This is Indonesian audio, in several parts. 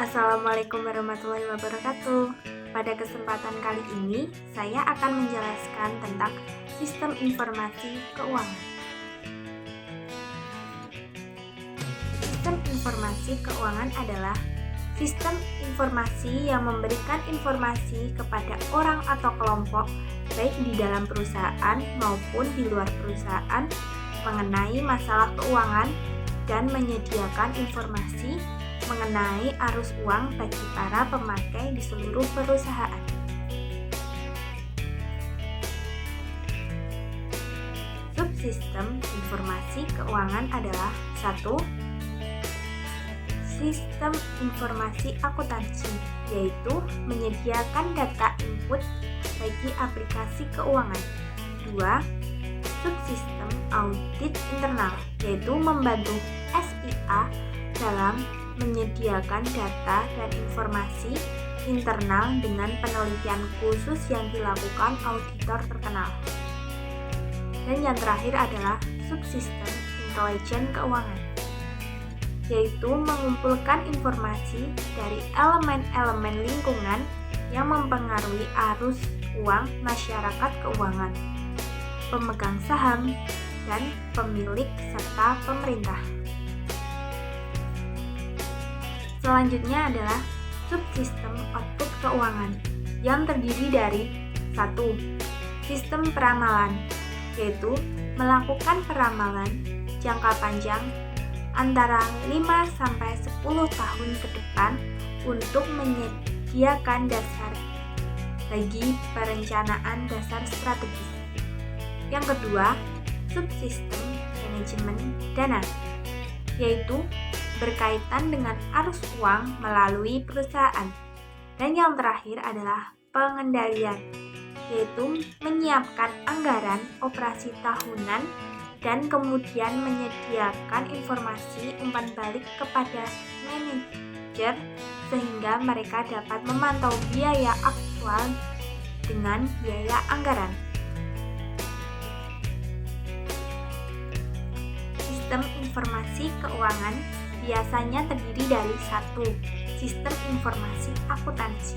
Assalamualaikum warahmatullahi wabarakatuh. Pada kesempatan kali ini, saya akan menjelaskan tentang sistem informasi keuangan. Sistem informasi keuangan adalah sistem informasi yang memberikan informasi kepada orang atau kelompok, baik di dalam perusahaan maupun di luar perusahaan, mengenai masalah keuangan dan menyediakan informasi mengenai arus uang bagi para pemakai di seluruh perusahaan. Subsistem informasi keuangan adalah 1. Sistem informasi akuntansi, yaitu menyediakan data input bagi aplikasi keuangan. 2. Subsistem audit internal, yaitu membantu SIA dalam menyediakan data dan informasi internal dengan penelitian khusus yang dilakukan auditor terkenal. Dan yang terakhir adalah subsistem intelijen keuangan, yaitu mengumpulkan informasi dari elemen-elemen lingkungan yang mempengaruhi arus uang masyarakat keuangan, pemegang saham, dan pemilik serta pemerintah. Selanjutnya adalah subsistem output keuangan yang terdiri dari 1. Sistem peramalan, yaitu melakukan peramalan jangka panjang antara 5-10 tahun ke depan untuk menyediakan dasar bagi perencanaan dasar strategis. Yang kedua, subsistem manajemen dana, yaitu berkaitan dengan arus uang melalui perusahaan. Dan yang terakhir adalah pengendalian, yaitu menyiapkan anggaran operasi tahunan dan kemudian menyediakan informasi umpan balik kepada manajer sehingga mereka dapat memantau biaya aktual dengan biaya anggaran. Sistem informasi keuangan biasanya terdiri dari 1. Sistem informasi akuntansi,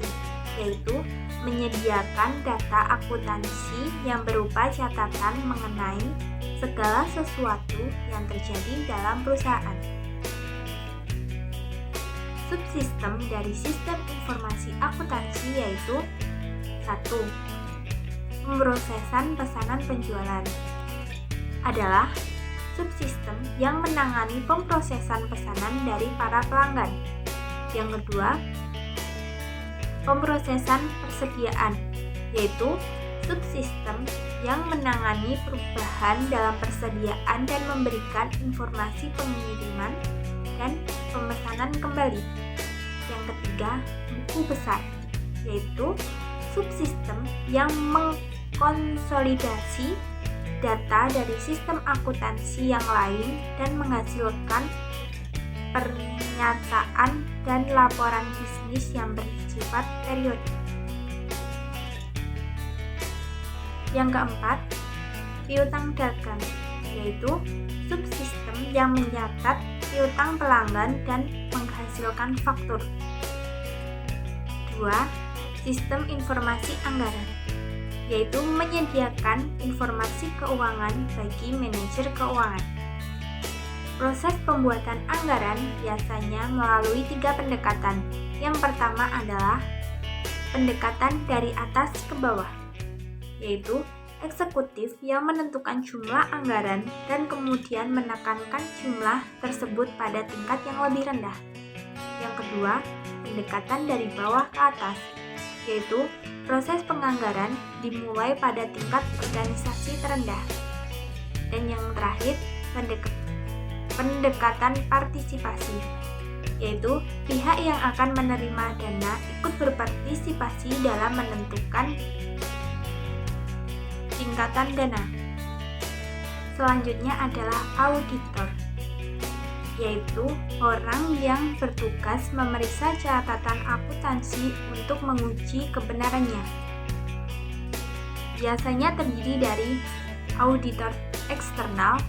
yaitu menyediakan data akuntansi yang berupa catatan mengenai segala sesuatu yang terjadi dalam perusahaan. Subsistem dari sistem informasi akuntansi yaitu 1. Pemrosesan pesanan penjualan adalah subsistem yang menangani pemrosesan pesanan dari para pelanggan. Yang kedua, pemrosesan persediaan, yaitu subsistem yang menangani perubahan dalam persediaan dan memberikan informasi pengiriman dan pemesanan kembali. Yang ketiga, buku besar, yaitu subsistem yang mengkonsolidasi data dari sistem akuntansi yang lain dan menghasilkan pernyataan dan laporan bisnis yang bersifat periodik. Yang keempat, piutang dagang, yaitu subsistem yang mencatat piutang pelanggan dan menghasilkan faktur. 2. Sistem informasi anggaran, yaitu menyediakan informasi keuangan bagi manajer keuangan. Proses pembuatan anggaran biasanya melalui 3 pendekatan. Yang pertama adalah pendekatan dari atas ke bawah, yaitu eksekutif yang menentukan jumlah anggaran dan kemudian menekankan jumlah tersebut pada tingkat yang lebih rendah. Yang kedua, pendekatan dari bawah ke atas, yaitu proses penganggaran dimulai pada tingkat organisasi terendah. Dan yang terakhir, pendekatan partisipasi, yaitu pihak yang akan menerima dana ikut berpartisipasi dalam menentukan tingkatan dana. Selanjutnya adalah auditor, yaitu orang yang bertugas memeriksa catatan akuntansi untuk menguji kebenarannya. Biasanya terdiri dari auditor eksternal,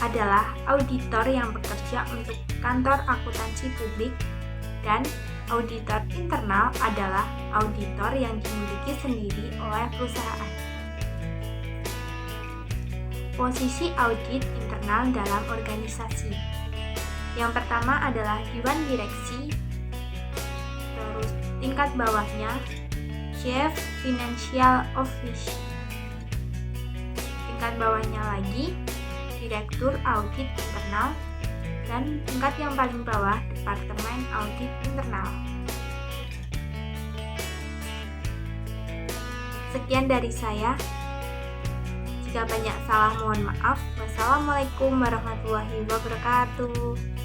adalah auditor yang bekerja untuk kantor akuntansi publik, Dan auditor internal adalah auditor yang dimiliki sendiri oleh perusahaan. Posisi audit internal dalam organisasi. Yang pertama adalah Dewan Direksi, terus tingkat bawahnya Chief Financial Officer, tingkat bawahnya lagi Direktur Audit Internal, dan tingkat yang paling bawah Departemen Audit Internal. Sekian dari saya. Jika banyak salah mohon maaf. Wassalamualaikum warahmatullahi wabarakatuh.